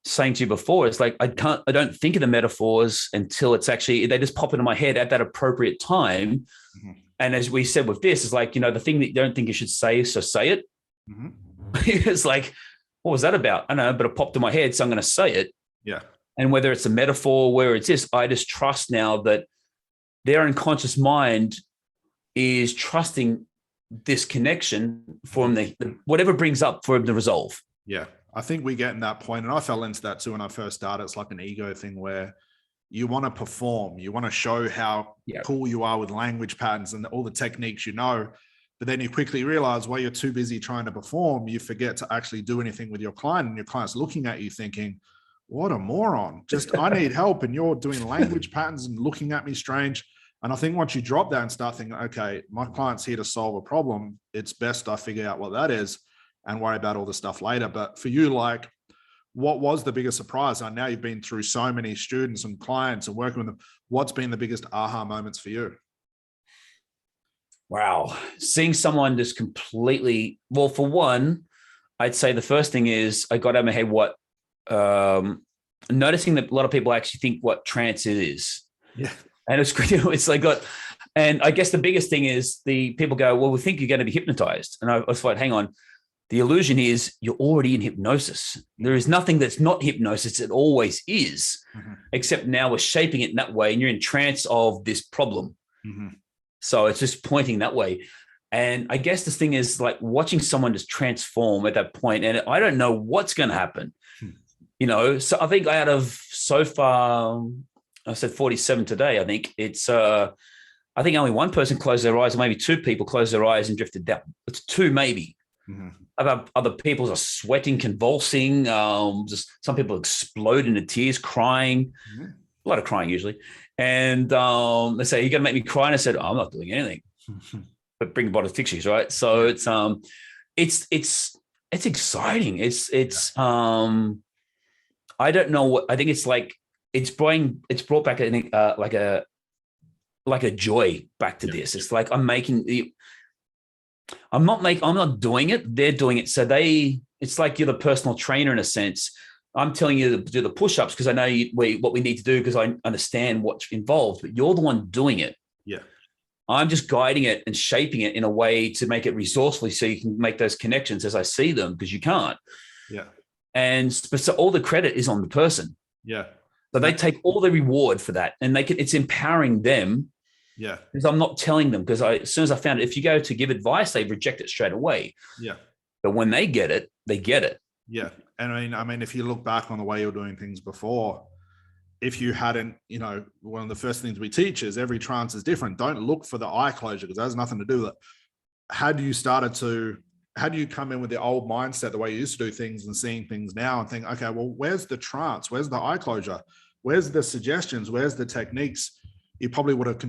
[SPEAKER 2] saying to you before, it's like, I don't think of the metaphors until it's actually, they just pop into my head at that appropriate time. And as we said with this, it's like, you know, the thing that you don't think you should say, so say it. It's like, what was that about? I don't know, but it popped in my head, so I'm going to say it.
[SPEAKER 1] Yeah.
[SPEAKER 2] And whether it's a metaphor, where it's this, I just trust now that their unconscious mind is trusting this connection for them, whatever brings up for them to resolve.
[SPEAKER 1] Yeah. I think we get in that point, and I fell into that too when I first started. It's like an ego thing where you want to perform, you want to show how cool you are with language patterns and all the techniques, you know, but then you quickly realize while you're too busy trying to perform, you forget to actually do anything with your client, and your client's looking at you thinking, what a moron, just I need help, and you're doing language patterns and looking at me strange. And I think once you drop that and start thinking, okay, my client's here to solve a problem, it's best I figure out what that is and worry about all the stuff later. But for you, like, what was the biggest surprise? I know you've been through so many students and clients and working with them. What's been the biggest aha moments for you?
[SPEAKER 2] Wow. Seeing someone just completely, well, for one, I'd say the first thing is I got out of my head noticing that a lot of people actually think what trance is. Yeah. And it's like, and I guess the biggest thing is the people go, well, we think you're going to be hypnotized. And I was like, hang on. The illusion is you're already in hypnosis. There is nothing that's not hypnosis. It always is, except now we're shaping it in that way, and you're in trance of this problem. So it's just pointing that way. And I guess this thing is like watching someone just transform at that point, and I don't know what's going to happen. You know, so I think out of so far, I said 47 today. I think it's, I think only one person closed their eyes, or maybe 2 people closed their eyes and drifted down. It's 2 maybe. Other people are sweating, convulsing. Just some people explode into tears, crying. A lot of crying usually. And they say, "You're going to make me cry." And I said, "I'm not doing anything, but bring a bottle of tissues." Right. So it's it's exciting. I don't know what, I think it's like, it's brought back, I think, like a joy back to this. It's like I'm not doing it. They're doing it. So it's like you're the personal trainer in a sense. I'm telling you to do the push-ups because I know what we need to do because I understand what's involved, but you're the one doing it.
[SPEAKER 1] Yeah.
[SPEAKER 2] I'm just guiding it and shaping it in a way to make it resourcefully so you can make those connections as I see them, because you can't.
[SPEAKER 1] Yeah.
[SPEAKER 2] But so all the credit is on the person.
[SPEAKER 1] Yeah.
[SPEAKER 2] So they take all the reward for that, and it's empowering them.
[SPEAKER 1] Yeah.
[SPEAKER 2] Because I'm not telling them, because as soon as I found it, if you go to give advice, they reject it straight away.
[SPEAKER 1] Yeah.
[SPEAKER 2] But when they get it, they get it.
[SPEAKER 1] Yeah. And I mean, if you look back on the way you're doing things before, if you hadn't, one of the first things we teach is every trance is different. Don't look for the eye closure because that has nothing to do with it. How do you come in with the old mindset, the way you used to do things, and seeing things now and think, okay, well, where's the trance? Where's the eye closure? Where's the suggestions? Where's the techniques? You probably would have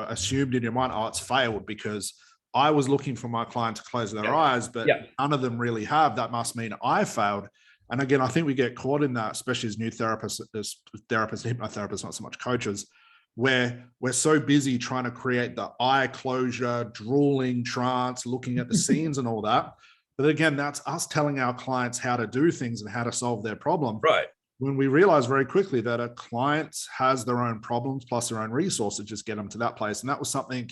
[SPEAKER 1] assumed in your mind, oh, it's failed because I was looking for my client to close their eyes, but none of them really have. That must mean I failed. And again, I think we get caught in that, especially as new therapists, hypnotherapists, not so much coaches, where we're so busy trying to create the eye closure, drooling trance, looking at the scenes and all that. But again, that's us telling our clients how to do things and how to solve their problem.
[SPEAKER 2] Right.
[SPEAKER 1] When we realize very quickly that a client has their own problems plus their own resources, just get them to that place. And that was something,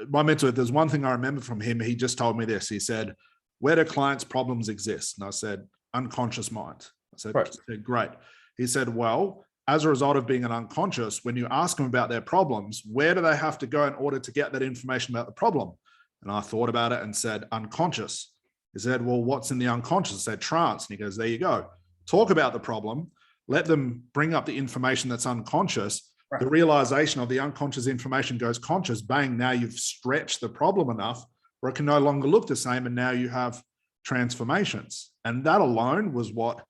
[SPEAKER 1] my mentor, there's one thing I remember from him. He just told me this. He said, where do clients' problems exist? And I said, unconscious mind. I said,
[SPEAKER 2] right.
[SPEAKER 1] Great. He said, well, as a result of being an unconscious, when you ask them about their problems, where do they have to go in order to get that information about the problem? And I thought about it and said, unconscious. He said, well, what's in the unconscious? I said, trance. And he goes, there you go. Talk about the problem, let them bring up the information that's unconscious. Right. The realization of the unconscious information goes conscious. Bang, now you've stretched the problem enough where it can no longer look the same. And now you have transformations. And that alone was what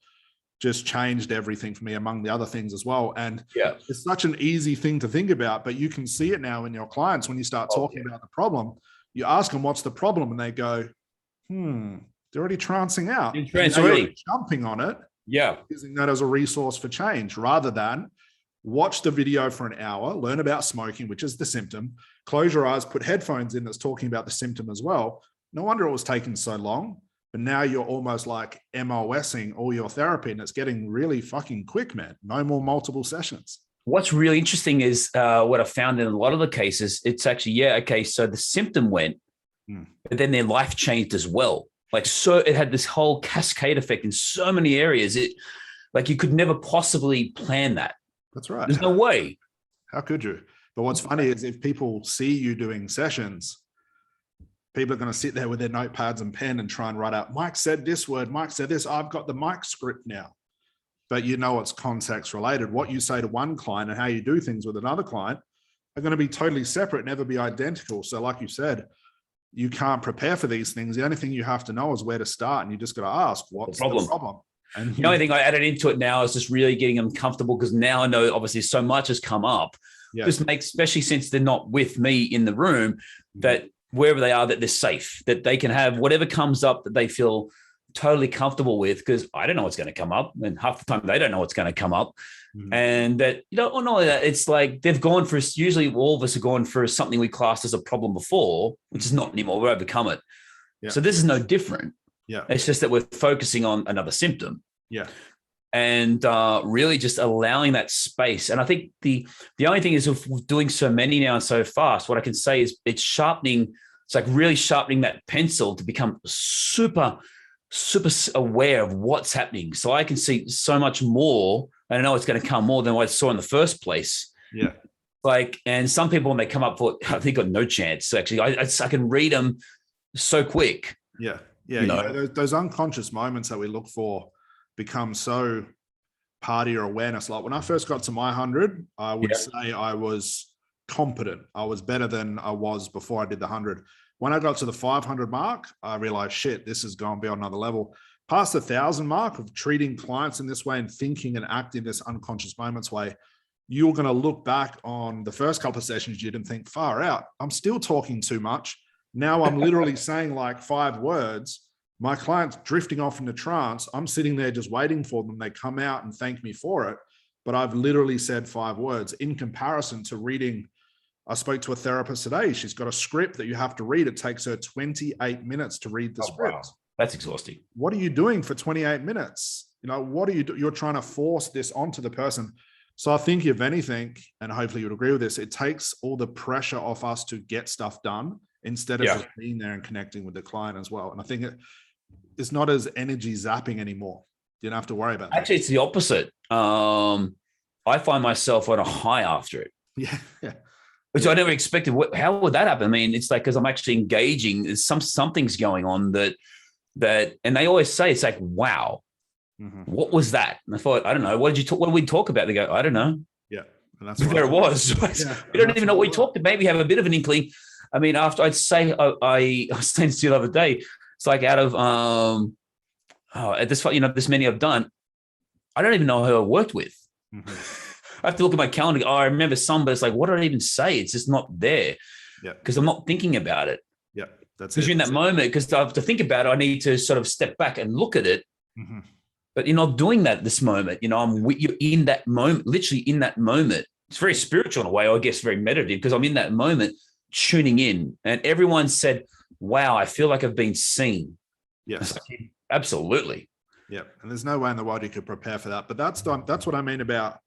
[SPEAKER 1] just changed everything for me, among the other things as well. And it's such an easy thing to think about, but you can see it now in your clients when you start talking about the problem. You ask them, what's the problem? And they go, they're already trancing out. You're jumping on it.
[SPEAKER 2] Yeah.
[SPEAKER 1] Using that as a resource for change, rather than watch the video for an hour, learn about smoking, which is the symptom, close your eyes, put headphones in that's talking about the symptom as well. No wonder it was taking so long, but now you're almost like MOSing all your therapy, and it's getting really fucking quick, man. No more multiple sessions.
[SPEAKER 2] What's really interesting is what I found in a lot of the cases, it's actually, so the symptom went, but then their life changed as well. So it had this whole cascade effect in so many areas. You could never possibly plan that.
[SPEAKER 1] That's right.
[SPEAKER 2] There's no way.
[SPEAKER 1] How could you? But what's funny is if people see you doing sessions, people are going to sit there with their notepads and pen and try and write out, Mike said this word, Mike said this. I've got the Mike script now. But it's context related. What you say to one client and how you do things with another client are going to be totally separate, never be identical. So like you said, you can't prepare for these things. The only thing you have to know is where to start. And you just got to ask, what's the problem? And
[SPEAKER 2] the only thing I added into it now is just really getting them comfortable, because now I know obviously so much has come up. Just makes, especially since they're not with me in the room, that wherever they are, that they're safe, that they can have whatever comes up that they feel totally comfortable with, because I don't know what's going to come up. And half the time they don't know what's going to come up. And that, it's like they've gone for, usually all of us have gone for something we classed as a problem before, which is not anymore. We've overcome it. So this is no different. It's just that we're focusing on another symptom. And really just allowing that space. And I think the only thing is, if we're doing so many now and so fast, what I can say is it's sharpening. It's like really sharpening that pencil to become super aware of what's happening. So I can see so much more. I know it's going to come more than what I saw in the first place. And some people, when they come up for it, they've got no chance. Actually, I can read them so quick.
[SPEAKER 1] Those unconscious moments that we look for become so part of your awareness. Like when I first got to my 100, I would say I was competent. I was better than I was before I did the 100. When I got to the 500 mark, I realized, shit, this is going beyond another level. Past the 1,000 mark of treating clients in this way and thinking and acting this unconscious moments way, you're going to look back on the first couple of sessions you didn't think, far out, I'm still talking too much. Now I'm literally saying like 5 words, My client's drifting off into trance. I'm sitting there just waiting for them. They come out and thank me for it. But I've literally said 5 words in comparison to reading. I spoke to a therapist today. She's got a script that you have to read. It takes her 28 minutes to read the script.
[SPEAKER 2] Wow. That's exhausting.
[SPEAKER 1] What are you doing for 28 minutes? What are you doing? You're trying to force this onto the person. So I think if anything, and hopefully you'd agree with this, it takes all the pressure off us to get stuff done instead of just being there and connecting with the client as well. And I think it's not as energy zapping anymore. You don't have to worry about that.
[SPEAKER 2] Actually, it's the opposite. I find myself on a high after it.
[SPEAKER 1] Yeah.
[SPEAKER 2] Which I never expected. How would that happen? I mean, it's like, because I'm actually engaging. There's something's going on that, and they always say, it's like, wow, what was that? And I thought, I don't know. What did we talk about? They go, I don't know.
[SPEAKER 1] Yeah. And that's
[SPEAKER 2] there it was. Yeah, we don't even know what we talked about. Maybe have a bit of an inkling. I mean, after I'd say, I was saying to you the other day, it's like out of, at this, this many I've done, I don't even know who I worked with. I have to look at my calendar. I remember some, but it's like, what did I even say? It's just not there. Yeah. Because I'm not thinking about it.
[SPEAKER 1] Yeah. That's
[SPEAKER 2] because you're in that moment, because I have to think about it. I need to sort of step back and look at it. But you're not doing that this moment. You're in that moment, literally in that moment. It's very spiritual in a way, I guess, very meditative, because I'm in that moment tuning in. And everyone said, wow, I feel like I've been seen.
[SPEAKER 1] Yes.
[SPEAKER 2] Like, absolutely.
[SPEAKER 1] Yeah. And there's no way in the world you could prepare for that. But that's what I mean about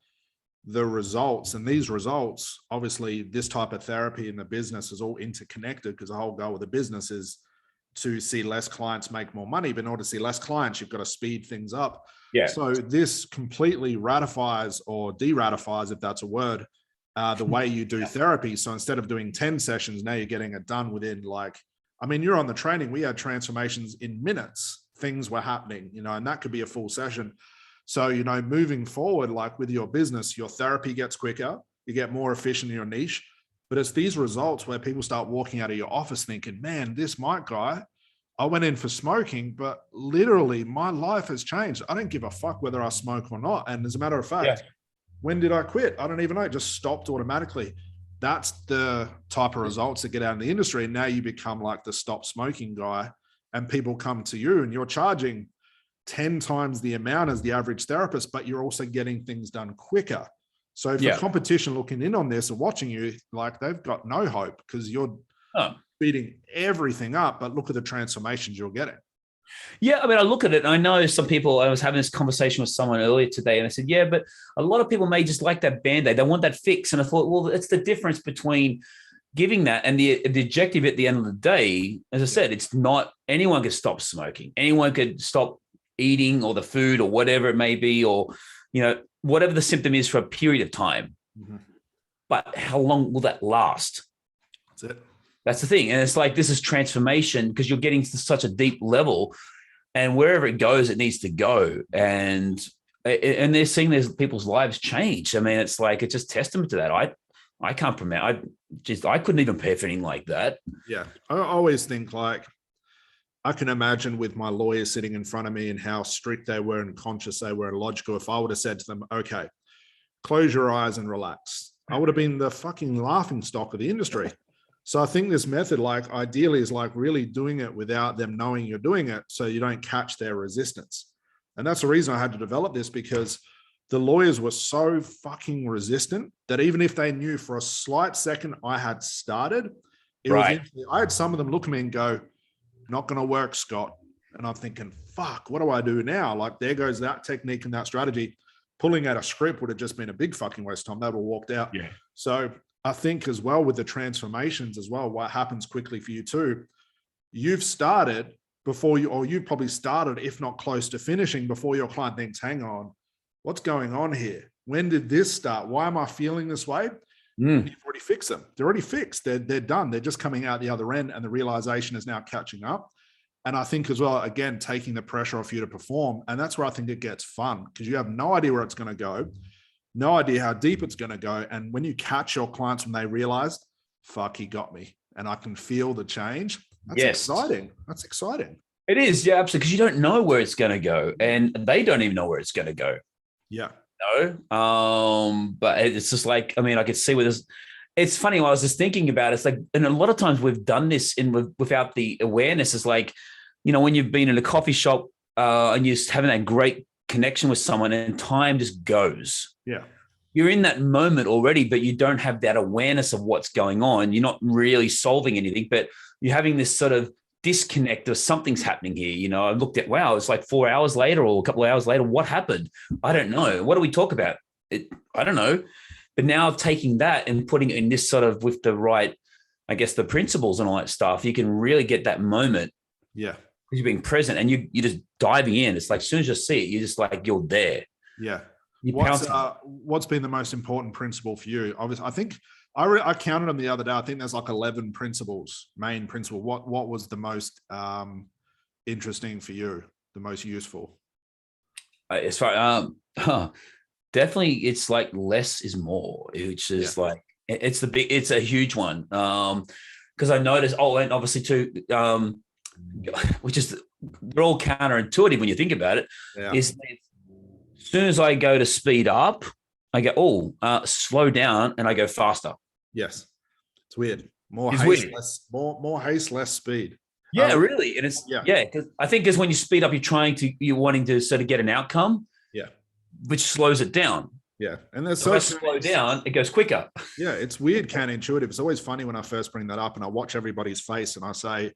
[SPEAKER 1] the results. And these results, obviously, this type of therapy in the business is all interconnected, because the whole goal of the business is to see less clients make more money. But in order to see less clients, you've got to speed things up.
[SPEAKER 2] Yeah.
[SPEAKER 1] So this completely ratifies or de-ratifies, if that's a word, the way you do therapy. So instead of doing 10 sessions, now you're getting it done within you're on the training. We had transformations in minutes. Things were happening, and that could be a full session. So, moving forward, like with your business, your therapy gets quicker, you get more efficient in your niche, but it's these results where people start walking out of your office thinking, man, this Mike guy, I went in for smoking, but literally my life has changed. I don't give a fuck whether I smoke or not. And as a matter of fact, when did I quit? I don't even know. It just stopped automatically. That's the type of results that get out in the industry. And now you become like the stop smoking guy, and people come to you and you're charging 10 times the amount as the average therapist, but you're also getting things done quicker. So if the competition looking in on this or watching you, like, they've got no hope, because you're speeding everything up, but look at the transformations you're getting.
[SPEAKER 2] Yeah. I mean, I look at it and I know some people, I was having this conversation with someone earlier today, and I said, yeah, but a lot of people may just like that Band-Aid. They want that fix. And I thought, well, it's the difference between giving that and the objective at the end of the day. As I said, it's not anyone could stop smoking. Anyone could stop eating, or the food, or whatever it may be, or, whatever the symptom is, for a period of time. But how long will that last?
[SPEAKER 1] That's it.
[SPEAKER 2] That's the thing. And it's like, this is transformation, because you're getting to such a deep level, and wherever it goes, it needs to go. And they're seeing these people's lives change. I mean, it's like, it's just testament to that. I can't promote. I couldn't even pay for anything like that.
[SPEAKER 1] Yeah. I always think, like, I can imagine with my lawyers sitting in front of me and how strict they were and conscious they were and logical. If I would have said to them, okay, close your eyes and relax, I would have been the fucking laughing stock of the industry. So I think this method, like, ideally is like really doing it without them knowing you're doing it, so you don't catch their resistance. And that's the reason I had to develop this, because the lawyers were so fucking resistant that even if they knew for a slight second I had started, I had some of them look at me and go, not going to work, Scott. And I'm thinking, fuck, what do I do now? Like, there goes that technique and that strategy. Pulling out a script would have just been a big fucking waste of time. They would have walked out.
[SPEAKER 2] Yeah.
[SPEAKER 1] So I think as well with the transformations as well, what happens quickly for you too, you've started before you, or you probably started, if not close to finishing, before your client thinks, hang on, what's going on here? When did this start? Why am I feeling this way? You've already fixed them. They're already fixed. They're done. They're just coming out the other end, and the realization is now catching up. And I think as well, again, taking the pressure off you to perform. And that's where I think it gets fun, because you have no idea where it's going to go, no idea how deep it's going to go. And when you catch your clients when they realize, fuck, he got me, and I can feel the change. That's exciting. That's exciting.
[SPEAKER 2] It is. Yeah, absolutely. Because you don't know where it's going to go, and they don't even know where it's going to go.
[SPEAKER 1] Yeah.
[SPEAKER 2] No. But it's just like, I mean, I could see where this, it's funny. I was just thinking about it. It's like, and a lot of times we've done this without the awareness. It's like, when you've been in a coffee shop and you're just having that great connection with someone and time just goes.
[SPEAKER 1] Yeah.
[SPEAKER 2] You're in that moment already, but you don't have that awareness of what's going on. You're not really solving anything, but you're having this sort of disconnect of something's happening here. I looked at, wow, it's like 4 hours later or a couple of hours later. What happened? I don't know. What do we talk about? I don't know. But now taking that and putting it in this sort of with the right, I guess, the principles and all that stuff, you can really get that moment.
[SPEAKER 1] Yeah.
[SPEAKER 2] You're being present and you're just diving in. It's like, as soon as you see it, you're just like, you're there.
[SPEAKER 1] Yeah. What's been the most important principle for you? Obviously, I think I counted them the other day. I think there's like 11 principles, main principle. What was the most interesting for you, the most useful?
[SPEAKER 2] As far definitely, it's like less is more, which is like it's a huge one. Because I noticed. Oh, and obviously too, which is they're all counterintuitive when you think about it.
[SPEAKER 1] Yeah.
[SPEAKER 2] Is as soon as I go to speed up, I go slow down, and I go faster.
[SPEAKER 1] Yes, it's weird. More haste, less speed.
[SPEAKER 2] Yeah, really, and it's because I think because when you speed up, you're wanting to sort of get an outcome.
[SPEAKER 1] Yeah,
[SPEAKER 2] which slows it down.
[SPEAKER 1] Yeah, and there's
[SPEAKER 2] so slow down, it goes quicker.
[SPEAKER 1] Yeah, it's weird, counterintuitive. It's always funny when I first bring that up and I watch everybody's face and I say,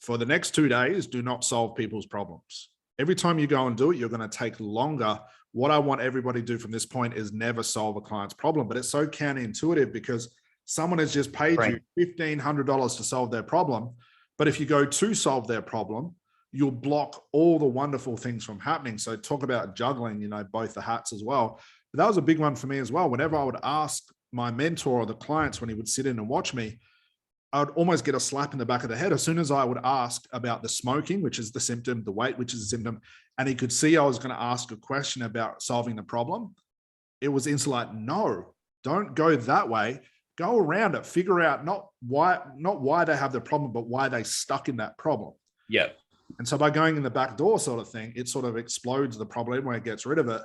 [SPEAKER 1] for the next 2 days, do not solve people's problems. Every time you go and do it, you're going to take longer. What I want everybody to do from this point is never solve a client's problem. But it's so counterintuitive because someone has just paid you $1,500 to solve their problem. But if you go to solve their problem, you'll block all the wonderful things from happening. So talk about juggling, both the hats as well. But that was a big one for me as well. Whenever I would ask my mentor or the clients when he would sit in and watch me, I would almost get a slap in the back of the head as soon as I would ask about the smoking, which is the symptom, the weight, which is the symptom, and he could see I was going to ask a question about solving the problem. It was instantly like, no, don't go that way. Go around it. Figure out not why they have the problem, but why they stuck in that problem.
[SPEAKER 2] Yeah.
[SPEAKER 1] And so by going in the back door sort of thing, it sort of explodes the problem where it gets rid of it.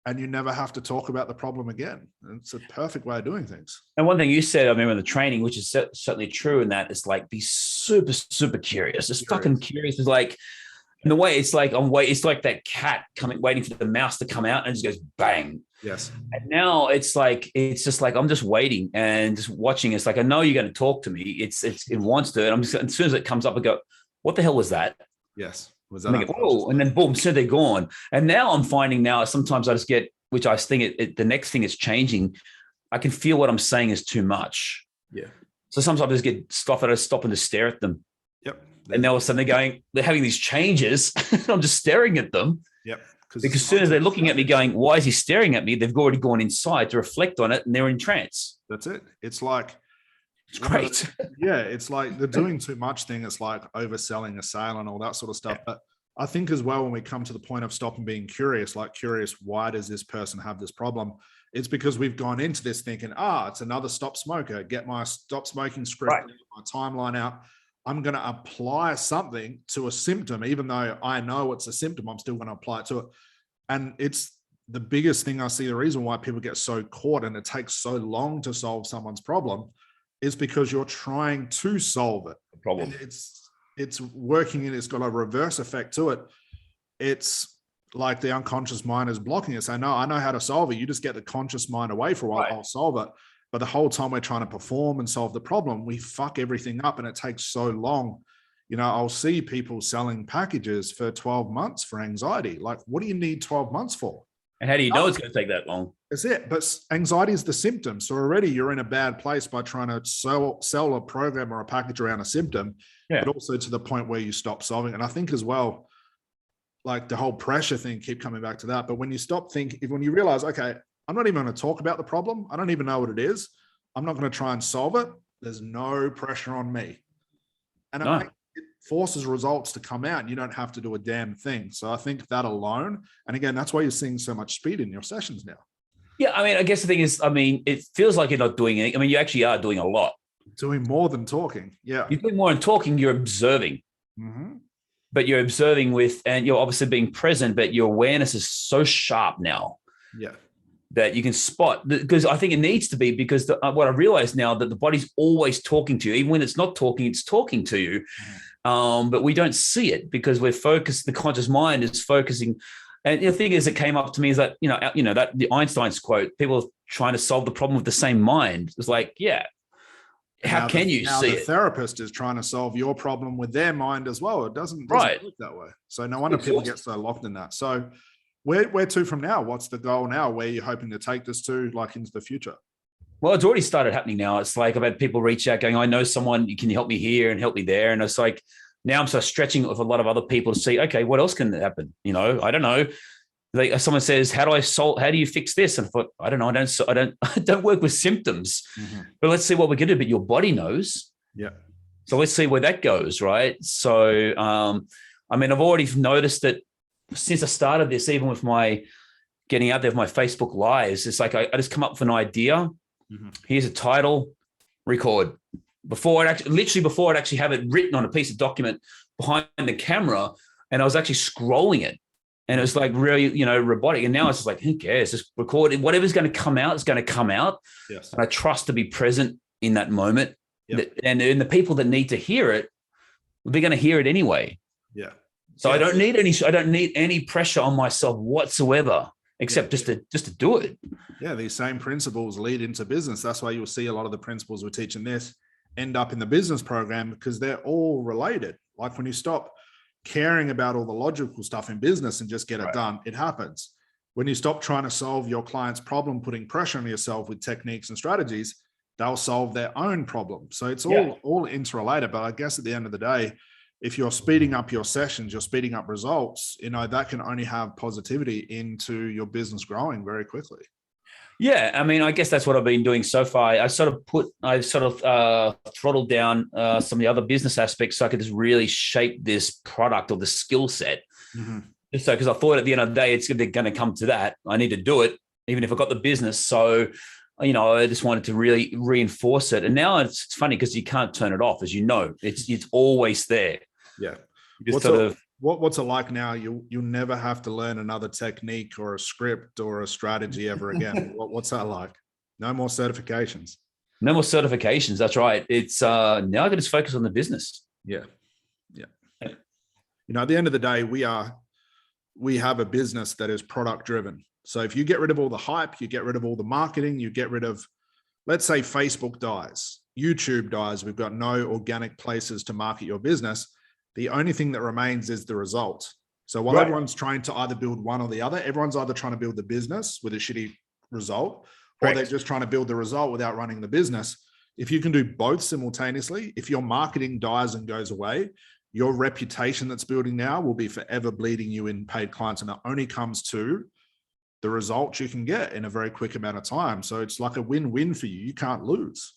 [SPEAKER 1] And you never have to talk about the problem again. And it's a perfect way of doing things.
[SPEAKER 2] And one thing you said, I remember in the training, which is certainly true in that, is like, be super, super curious. Just fucking curious. Is like, in the way it's like, it's like that cat waiting for the mouse to come out and it just goes bang.
[SPEAKER 1] Yes.
[SPEAKER 2] And now it's just like, I'm just waiting and just watching. It's like, I know you're going to talk to me. It wants to. And I'm just, as soon as it comes up, I go, what the hell was that?
[SPEAKER 1] Yes. Was that?
[SPEAKER 2] And then boom, so they're gone. And now I'm finding sometimes I just get, which I think the next thing is changing. I can feel what I'm saying is too much.
[SPEAKER 1] Yeah.
[SPEAKER 2] So sometimes I just get stop and just stare at them.
[SPEAKER 1] Yep.
[SPEAKER 2] And then all of a sudden they're having these changes. I'm just staring at them.
[SPEAKER 1] Yep.
[SPEAKER 2] Because as soon as they're looking at me going, why is he staring at me? They've already gone inside to reflect on it and they're in trance.
[SPEAKER 1] That's it. It's like,
[SPEAKER 2] it's great.
[SPEAKER 1] It's like the doing too much thing. It's like overselling a sale and all that sort of stuff. But I think as well, when we come to the point of stopping being curious, why does this person have this problem? It's because we've gone into this thinking, it's another stop smoker, get my stop smoking script, my timeline out. I'm going to apply something to a symptom, even though I know it's a symptom, I'm still going to apply it to it. And it's the biggest thing I see, the reason why people get so caught and it takes so long to solve someone's problem is because you're trying to solve it.
[SPEAKER 2] The problem.
[SPEAKER 1] And it's working and it's got a reverse effect to it. It's like the unconscious mind is blocking it. Say, no, I know how to solve it. You just get the conscious mind away for a while, I'll solve it. But the whole time we're trying to perform and solve the problem, we fuck everything up and it takes so long. I'll see people selling packages for 12 months for anxiety. Like, what do you need 12 months for?
[SPEAKER 2] And how do you know it's going to take that long?
[SPEAKER 1] That's it. But anxiety is the symptom. So already you're in a bad place by trying to sell a program or a package around a symptom, but also to the point where you stop solving. And I think as well, like the whole pressure thing, keep coming back to that. But when you stop thinking, when you realize, okay, I'm not even going to talk about the problem. I don't even know what it is. I'm not going to try and solve it. There's no pressure on me. And it forces results to come out and you don't have to do a damn thing. So I think that alone, and again, that's why you're seeing so much speed in your sessions now.
[SPEAKER 2] Yeah. I mean, I guess the thing is, it feels like you're not doing anything. I mean, you actually are doing a lot.
[SPEAKER 1] Doing more than talking. Yeah.
[SPEAKER 2] You're doing more than talking. You're observing.
[SPEAKER 1] Mm-hmm.
[SPEAKER 2] But you're observing and you're obviously being present, but your awareness is so sharp now.
[SPEAKER 1] Yeah.
[SPEAKER 2] That you can spot, because I think it needs to be, because what I realize now that the body's always talking to you, even when it's not talking, it's talking to you. but we don't see it because we're focused. The conscious mind is focusing. And the thing is, it came up to me is that, that the Einstein's quote, people are trying to solve the problem with the same mind. It's like, yeah, how can you see
[SPEAKER 1] the
[SPEAKER 2] it?
[SPEAKER 1] therapist is trying to solve your problem with their mind as well. It doesn't
[SPEAKER 2] Right.
[SPEAKER 1] work that way. So no wonder people get so locked in that. So where to from now? What's the goal now? Where are you hoping to take this to, like, into the future?
[SPEAKER 2] Well, it's already started happening now. It's like I've had people reach out going, I know someone, can you help me here and help me there? And it's like, now I'm sort of stretching it with a lot of other people to see, okay, what else can happen? I don't know. Like someone says, how do you fix this? And I thought, I don't know. I don't work with symptoms, but let's see what we can do. But your body knows.
[SPEAKER 1] Yeah.
[SPEAKER 2] So let's see where that goes. Right. So, I've already noticed that since I started this, even with my getting out there with my Facebook lives, it's like, I just come up with an idea. Here's a title, record. Before I'd actually have it written on a piece of document behind the camera, and I was actually scrolling it, and it was like really, robotic. And now it's just like, who cares? Just record it. Whatever's going to come out is going to come out.
[SPEAKER 1] Yes.
[SPEAKER 2] And I trust to be present in that moment.
[SPEAKER 1] Yep.
[SPEAKER 2] And the people that need to hear it, they're going to hear it anyway.
[SPEAKER 1] Yeah.
[SPEAKER 2] So I don't need any pressure on myself whatsoever, except just to do it.
[SPEAKER 1] Yeah, these same principles lead into business. That's why you'll see a lot of the principles we're teaching this end up in the business program, because they're all related. Like when you stop caring about all the logical stuff in business and just get it done, it happens. When you stop trying to solve your client's problem, putting pressure on yourself with techniques and strategies, they'll solve their own problem. So it's all interrelated. But I guess at the end of the day, if you're speeding up your sessions, you're speeding up results, that can only have positivity into your business growing very quickly.
[SPEAKER 2] Yeah. I guess that's what I've been doing so far. I sort of throttled down some of the other business aspects so I could just really shape this product or the skill set. So, because I thought at the end of the day, it's going to come to that. I need to do it, even if I got the business. So, I just wanted to really reinforce it. And now it's funny because you can't turn it off, as you know. It's always there.
[SPEAKER 1] Yeah. What's it like now? You'll never have to learn another technique or a script or a strategy ever again. What's that like? No more certifications.
[SPEAKER 2] No more certifications. That's right. It's now I can just focus on the business.
[SPEAKER 1] Yeah. At the end of the day, we have a business that is product driven. So if you get rid of all the hype, you get rid of all the marketing, you get rid of, let's say Facebook dies, YouTube dies, we've got no organic places to market your business. The only thing that remains is the result. So while everyone's trying to either build one or the other, everyone's either trying to build the business with a shitty result, or they're just trying to build the result without running the business. If you can do both simultaneously, if your marketing dies and goes away, your reputation that's building now will be forever bleeding you in paid clients. And it only comes to the results you can get in a very quick amount of time. So it's like a win-win for you. You can't lose.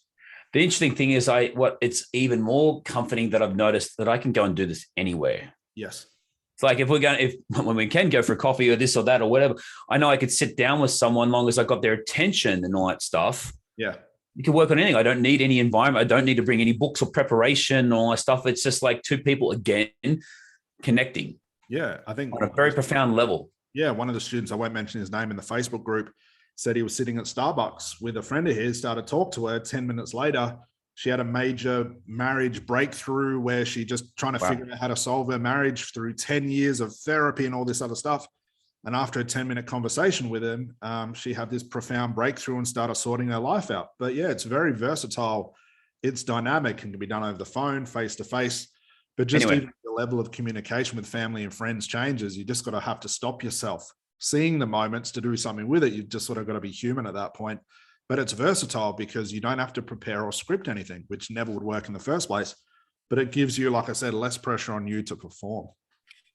[SPEAKER 2] The interesting thing is it's even more comforting that I've noticed that I can go and do this anywhere.
[SPEAKER 1] Yes.
[SPEAKER 2] It's like when we can go for a coffee or this or that or whatever, I know I could sit down with someone long as I got their attention and all that stuff.
[SPEAKER 1] Yeah.
[SPEAKER 2] You can work on anything. I don't need any environment. I don't need to bring any books or preparation or all that stuff. It's just like two people again connecting.
[SPEAKER 1] Yeah. I think
[SPEAKER 2] on a very profound level.
[SPEAKER 1] Yeah. One of the students, I won't mention his name, in the Facebook group, said he was sitting at Starbucks with a friend of his, started to talk to her. 10 minutes later, she had a major marriage breakthrough where she just trying to figure out how to solve her marriage through 10 years of therapy and all this other stuff. And after a 10-minute conversation with him, she had this profound breakthrough and started sorting her life out. But yeah, it's very versatile. It's dynamic and can be done over the phone, face to face. But just even the level of communication with family and friends changes. You just got to have to stop yourself seeing the moments to do something with it. You've just sort of got to be human at that point. But it's versatile because you don't have to prepare or script anything, which never would work in the first place. But it gives you, like I said, less pressure on you to perform.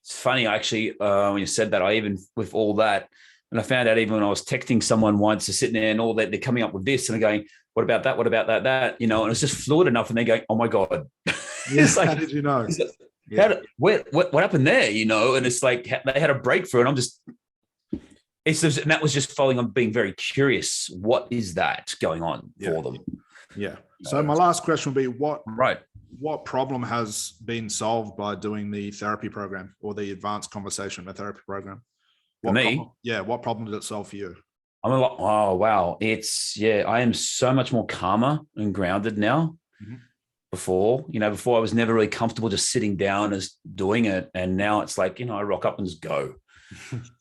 [SPEAKER 2] It's funny, actually, when you said that, I even, with all that, and I found out even when I was texting someone once, they're sitting there and all that, they're coming up with this and they're going, what about that? What about that? And it's just fluid enough. And they're going, oh my God.
[SPEAKER 1] It's like, how did you know?
[SPEAKER 2] What happened there? And it's like, they had a breakthrough and I'm just, and that was just following on being very curious. What is that going on for them?
[SPEAKER 1] Yeah. So my last question would be, what problem has been solved by doing the therapy program or the Advanced Conversational Therapy Program? What problem did it solve for you?
[SPEAKER 2] I'm like, oh, wow. I am so much more calmer and grounded now. before. Before I was never really comfortable just sitting down as doing it. And now it's like, I rock up and just go.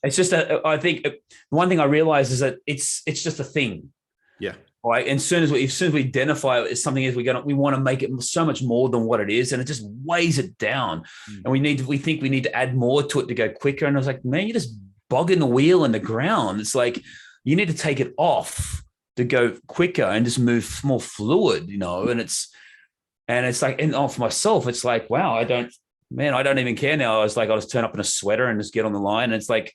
[SPEAKER 2] It's just I think one thing I realized is that it's just a thing.
[SPEAKER 1] Yeah.
[SPEAKER 2] Right. And as soon as we identify it as something, we want to make it so much more than what it is. And it just weighs it down. And we think we need to add more to it to go quicker. And I was like, man, you're just bogging the wheel in the ground. It's like, you need to take it off to go quicker and just move more fluid, and it's like, and for myself, it's like, wow, I don't even care now. I was like, I'll just turn up in a sweater and just get on the line. And it's like,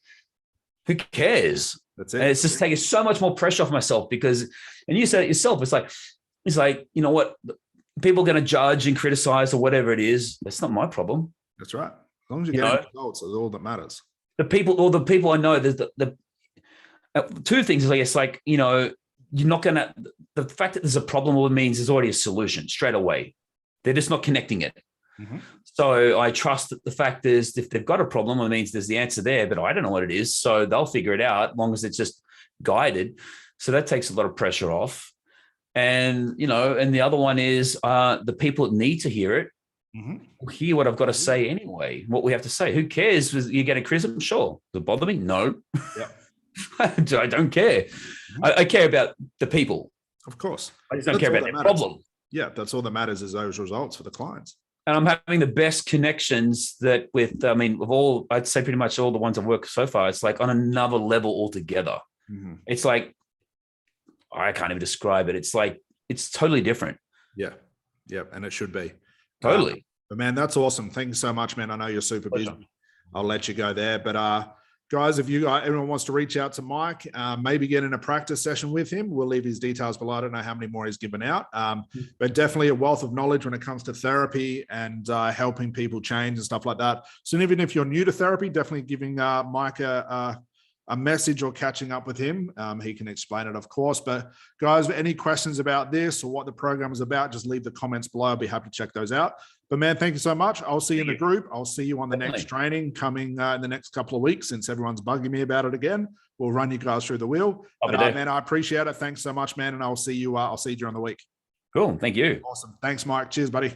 [SPEAKER 2] who cares?
[SPEAKER 1] That's it.
[SPEAKER 2] And it's just taking so much more pressure off myself because, and you said it yourself, it's like, you know what? People are going to judge and criticize or whatever it is. That's not my problem.
[SPEAKER 1] That's right. As long as you're getting results, is all that matters. The
[SPEAKER 2] people I know, there's the two things. I guess, like, you're not going to, the fact that there's a problem means there's already a solution straight away. They're just not connecting it.
[SPEAKER 1] Mm-hmm.
[SPEAKER 2] So I trust that the fact is, if they've got a problem, it means there's the answer there, but I don't know what it is. So they'll figure it out as long as it's just guided. So that takes a lot of pressure off. And, and the other one is the people that need to hear it will hear what I've got to say anyway, what we have to say. Who cares? You're getting criticism? Sure. Does it bother me? No.
[SPEAKER 1] Yeah.
[SPEAKER 2] I don't care. I care about the people.
[SPEAKER 1] Of course.
[SPEAKER 2] I just don't care about their problem.
[SPEAKER 1] Yeah, that's all that matters, is those results for the clients.
[SPEAKER 2] And I'm having the best connections I'd say pretty much all the ones I've worked so far, it's like on another level altogether.
[SPEAKER 1] Mm-hmm.
[SPEAKER 2] It's like, I can't even describe it. It's like, it's totally different.
[SPEAKER 1] Yeah. Yeah. And it should be.
[SPEAKER 2] Totally.
[SPEAKER 1] But man, that's awesome. Thanks so much, man. I know you're super busy. I'll let you go there. But guys, if anyone wants to reach out to Mike, maybe get in a practice session with him, we'll leave his details below. I don't know how many more he's given out, but definitely a wealth of knowledge when it comes to therapy and helping people change and stuff like that. So even if you're new to therapy, definitely giving Mike a message or catching up with him. He can explain it, of course. But guys, any questions about this or what the program is about, just leave the comments below. I'll be happy to check those out. But man, thank you so much. I'll see you in the group. I'll see you on the next training coming in the next couple of weeks, since everyone's bugging me about it again. We'll run you guys through the wheel. But man, I appreciate it. Thanks so much, man. And I'll see you during the week.
[SPEAKER 2] Cool. Thank you.
[SPEAKER 1] Awesome. Thanks, Mike. Cheers, buddy.